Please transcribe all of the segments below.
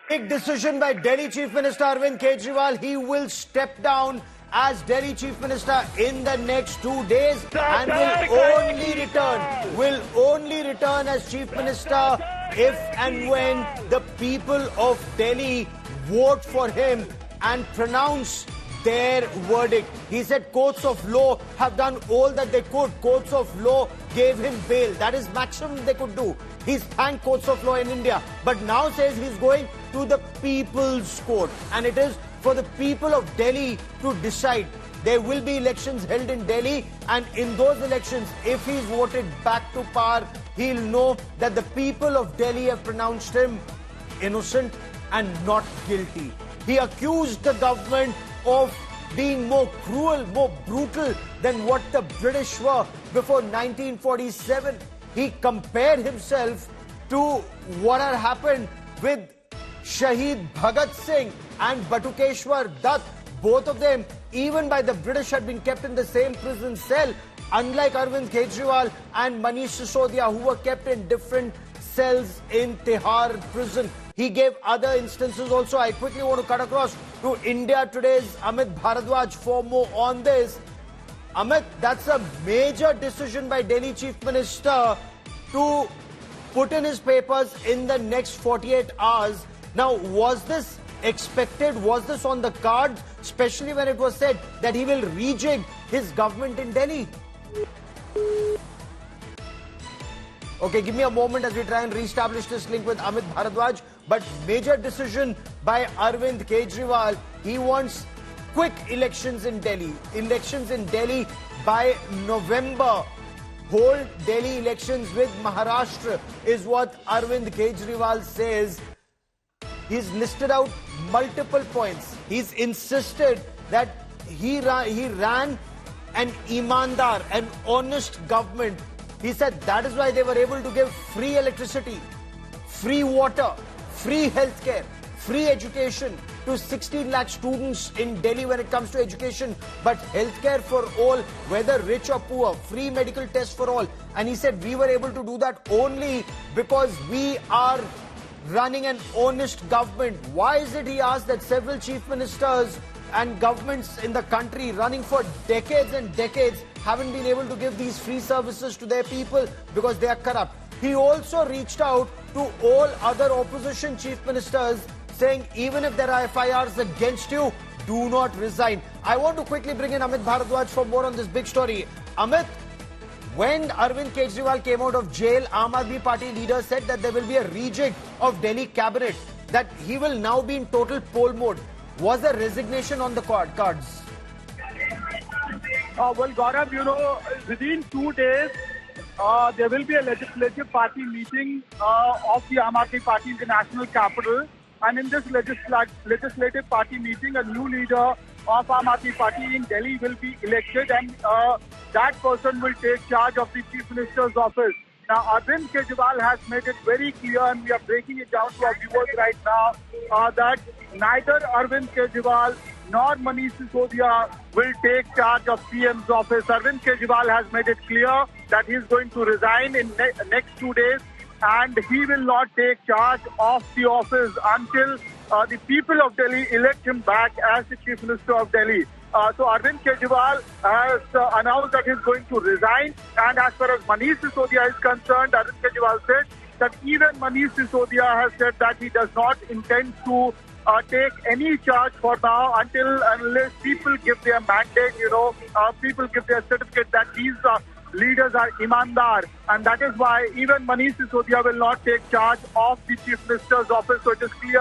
Big decision by Delhi Chief Minister Arvind Kejriwal. He will step down as Delhi Chief Minister in the next 2 days and will only return as Chief Minister if and when the people of Delhi vote for him and pronounce their verdict. He said courts of law have done all that they could. Courts of law gave him bail. That is maximum they could do. He's thanked courts of law in India, but now says he's going to the People's Court, and it is for the people of Delhi to decide. There will be elections held in Delhi, and in those elections, if he's voted back to power, he'll know that the people of Delhi have pronounced him innocent and not guilty. He accused the government of being more cruel, more brutal than what the British were before 1947. He compared himself to what had happened with Shaheed Bhagat Singh and Batukeshwar Dutt. Both of them, even by the British, had been kept in the same prison cell, unlike Arvind Kejriwal and Manish Sisodia, who were kept in different cells in Tihar prison. He gave other instances also. I quickly want to cut across to India Today's Amit Bharadwaj for more on this. Amit, that's a major decision by Delhi Chief Minister to put in his papers in the next 48 hours. Now, was this expected? Was this on the cards? Especially when it was said that he will rejig his government in Delhi. Okay, give me a moment as we try and reestablish this link with Amit Bharadwaj. But major decision by Arvind Kejriwal. He wants quick elections in Delhi. Elections in Delhi by November. Hold Delhi elections with Maharashtra is what Arvind Kejriwal says. He's listed out multiple points. He's insisted that he ran an imandar, an honest government. He said that is why they were able to give free electricity, free water, free healthcare, free education to 16 lakh students in Delhi when it comes to education, but healthcare for all, whether rich or poor, free medical tests for all. And he said we were able to do that only because we are running an honest government. Why is it, he asked, that several chief ministers and governments in the country running for decades and decades haven't been able to give these free services to their people? Because they are corrupt. He also reached out to all other opposition chief ministers saying even if there are FIRs against you, do not resign. I want to quickly bring in Amit Bharadwaj for more on this big story. Amit, when Arvind Kejriwal came out of jail, Aam Aadmi Party leader said that there will be a rejig of Delhi cabinet, that he will now be in total poll mode. Was a resignation on the cards? Well, Gaurav, you know, within 2 days, there will be a legislative party meeting of the Aam Aadmi Party in the national capital. And in this legislative party meeting, a new leader of Aam Aadmi Party in Delhi will be elected, and that person will take charge of the Chief Minister's office. Now, Arvind Kejriwal has made it very clear, and we are breaking it down to our viewers right now, that neither Arvind Kejriwal nor Manish Sisodia will take charge of CM's office. Arvind Kejriwal has made it clear that he is going to resign in next 2 days, and he will not take charge of the office until the people of Delhi elect him back as the Chief Minister of Delhi. So Arvind Kejriwal has announced that he is going to resign, and as far as Manish Sisodia is concerned, Arvind Kejriwal said that even Manish Sisodia has said that he does not intend to take any charge for now unless people give their mandate, people give their certificate that these leaders are imandar, and that is why even Manish Sisodia will not take charge of the Chief Minister's office. So it is clear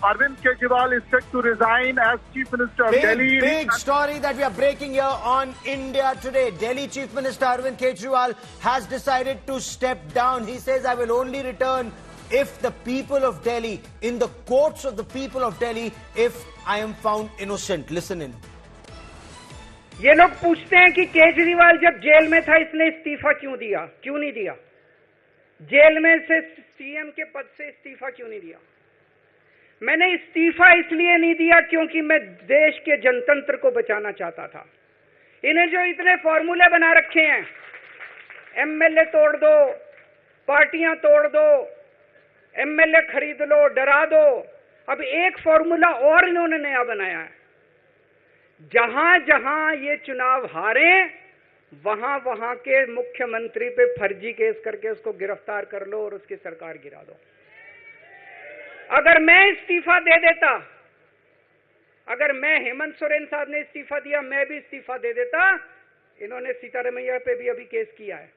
Arvind Kejriwal is set to resign as Chief Minister of Delhi. Big story that we are breaking here on India Today. Delhi Chief Minister Arvind Kejriwal has decided to step down. He says, I will only return if the people of Delhi, in the courts of the people of Delhi, if I am found innocent. Listen in. ये लोग पूछते हैं कि केजरीवाल जब jail में था इसने इस्तीफा क्यों नहीं दिया? जेल में से सीएम के पद से इस्तीफा क्यों नहीं दिया? मैंने इस्तीफा इसलिए नहीं दिया क्योंकि मैं देश के जनतंत्र को बचाना चाहता था। इन्हें जो इतने फॉर्मूले बना रखे हैं, एमएलए तोड़ दो, पार्टियां तोड़ दो, एमएलए खरीद लो, डरा दो, अब एक फॉर्मूला और इन्होंने नया बनाया है, जहां जहां ये चुनाव हारे वहां वहां के मुख्यमंत्री पे फर्जी केस करके उसको गिरफ्तार कर लो और उसकी सरकार गिरा दो। अगर मैं इस्तीफा दे देता, अगर मैं हेमंत सोरेन साहब ने इस्तीफा दिया, मैं भी इस्तीफा दे देता, इन्होंने सीतारमैया पे भी अभी केस किया है,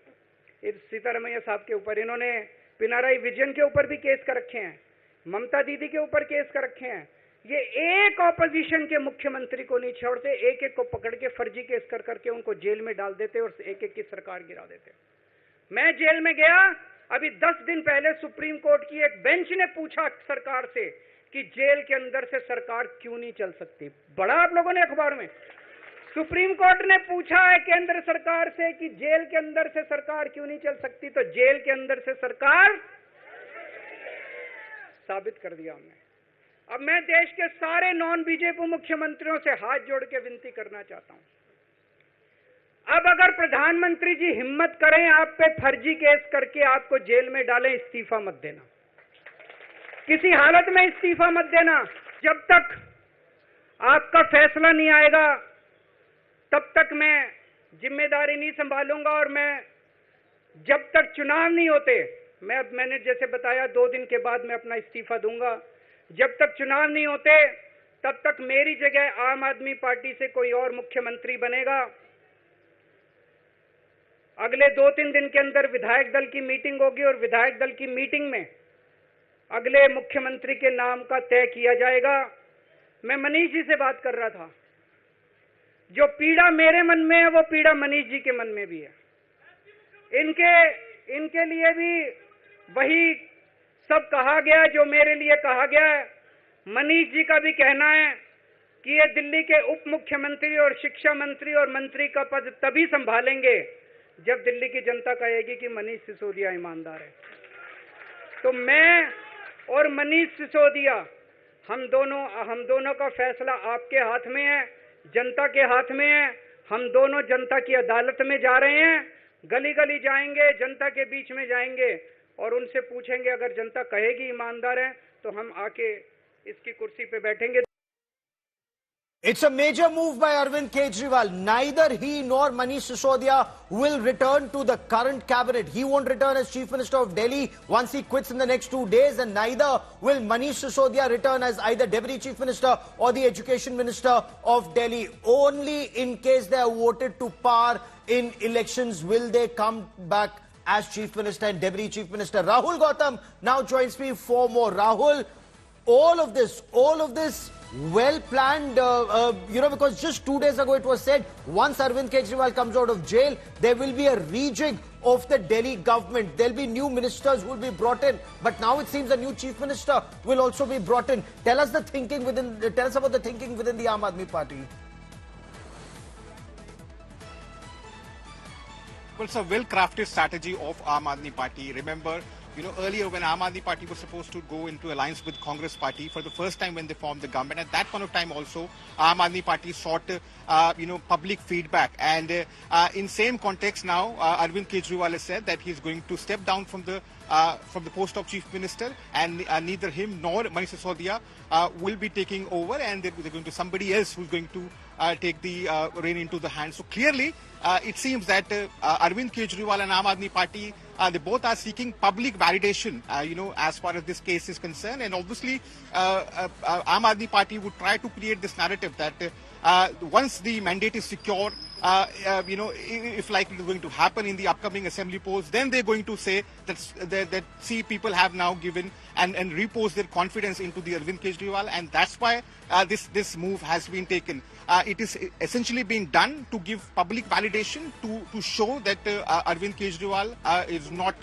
इस सीतारमैया साहब के ऊपर इन्होंने पिनाराई विजयन के ऊपर भी केस कर रखे हैं, ममता दीदी के ऊपर केस कर रखे हैं। ये एक ऑपोजिशन के मुख्यमंत्री को नहीं छोड़ते, एक एक को पकड़ के फर्जी केस कर करके उनको जेल में डाल देते और एक एक की सरकार गिरा देते। मैं जेल में गया, अभी 10 दिन पहले सुप्रीम कोर्ट की एक बेंच ने पूछा सरकार से कि जेल के अंदर से सरकार क्यों नहीं चल सकती। बड़ा आप लोगों ने अखबार में, सुप्रीम कोर्ट ने पूछा है केंद्र सरकार से कि जेल के अंदर से सरकार क्यों नहीं चल सकती, तो जेल के अंदर से सरकार साबित कर दिया हमने। अब मैं देश के सारे नॉन बीजेपी मुख्यमंत्रियों से हाथ जोड़ के विनती करना चाहता हूं, अब अगर प्रधानमंत्री जी हिम्मत करें आप पे फर्जी केस करके आपको जेल में डालें, इस्तीफा मत देना, किसी हालत में इस्तीफा मत देना। जब तक आपका फैसला नहीं आएगा तब तक मैं जिम्मेदारी नहीं संभालूंगा, और मैं जब तक चुनाव नहीं होते, मैंने जैसे बताया 2 दिन के बाद मैं अपना इस्तीफा दूंगा, जब तक चुनाव नहीं होते तब तक मेरी जगह आम आदमी पार्टी से कोई और मुख्यमंत्री बनेगा। अगले 2-3 दिन के अंदर विधायक दल की मीटिंग होगी और विधायक दल की मीटिंग में अगले मुख्यमंत्री के नाम का तय किया जाएगा। मैं मनीष जी से बात कर रहा था, जो पीड़ा मेरे मन में है वो पीड़ा मनीष जी के मन में भी है। इनके लिए भी वही सब कहा गया जो मेरे लिए कहा गया है। मनीष जी का भी कहना है कि ये दिल्ली के उप मुख्यमंत्री और शिक्षा मंत्री और मंत्री का पद तभी संभालेंगे जब दिल्ली की जनता कहेगी कि मनीष सिसोदिया ईमानदार है। तो मैं और मनीष सिसोदिया, हम दोनों का फैसला आपके हाथ में है, जनता के हाथ में है। हम दोनों जनता की अदालत में जा रहे हैं, गली गली जाएंगे, जनता के बीच में जाएंगे और उनसे पूछेंगे, अगर जनता कहेगी ईमानदार है तो हम आके इसकी कुर्सी पे बैठेंगे। It's a major move by Arvind Kejriwal. Neither he nor Manish Sisodia will return to the current cabinet. He won't return as Chief Minister of Delhi once he quits in the next 2 days, and neither will Manish Sisodia return as either Deputy Chief Minister or the Education Minister of Delhi. Only in case they are voted to power in elections will they come back as Chief Minister and Deputy Chief Minister. Rahul Gautam now joins me for more. Rahul, all of this well planned, because just 2 days ago it was said once Arvind Kejriwal comes out of jail, there will be a rejig of the Delhi government. There'll be new ministers who will be brought in, but now it seems a new chief minister will also be brought in. Tell us about the thinking within the Aam Aadmi Party. Well, it's a well-crafted strategy of Aam Aadmi Party. Remember, earlier when Aam Aadmi Party was supposed to go into alliance with Congress Party for the first time when they formed the government, at that point of time also, Aam Aadmi Party sought, public feedback. And in same context now, Arvind Kejriwal has said that he's going to step down from the post of Chief Minister, and neither him nor Manish Sisodia will be taking over, and they're going to somebody else who's going to take the reign into the hand. So clearly, it seems that Arvind Kejriwal and Aam Aadmi Party, they both are seeking public validation, as far as this case is concerned. And obviously, Aam Aadmi Party would try to create this narrative that once the mandate is secure, if likely going to happen in the upcoming assembly polls, then they're going to say that see, people have now given and reposed their confidence into the Arvind Kejriwal, and that's why this move has been taken. It is essentially being done to give public validation to show that Arvind Kejriwal is not,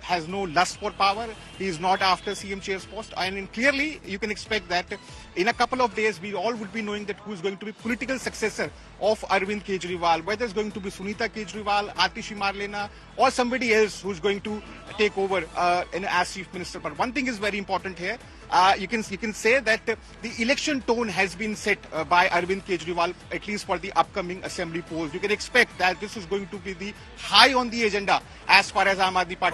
has no lust for power. He is not after CM chair's post, and clearly you can expect that in a couple of days we all would be knowing that who is going to be political successor of Arvind Kejriwal, whether it's going to be Sunita Kejriwal, Atishi Marlena, or somebody else who's going to take over as Chief Minister. But one thing is very important here. You can say that the election tone has been set by Arvind Kejriwal, at least for the upcoming assembly polls. You can expect that this is going to be the high on the agenda as far as Aam Aadmi Party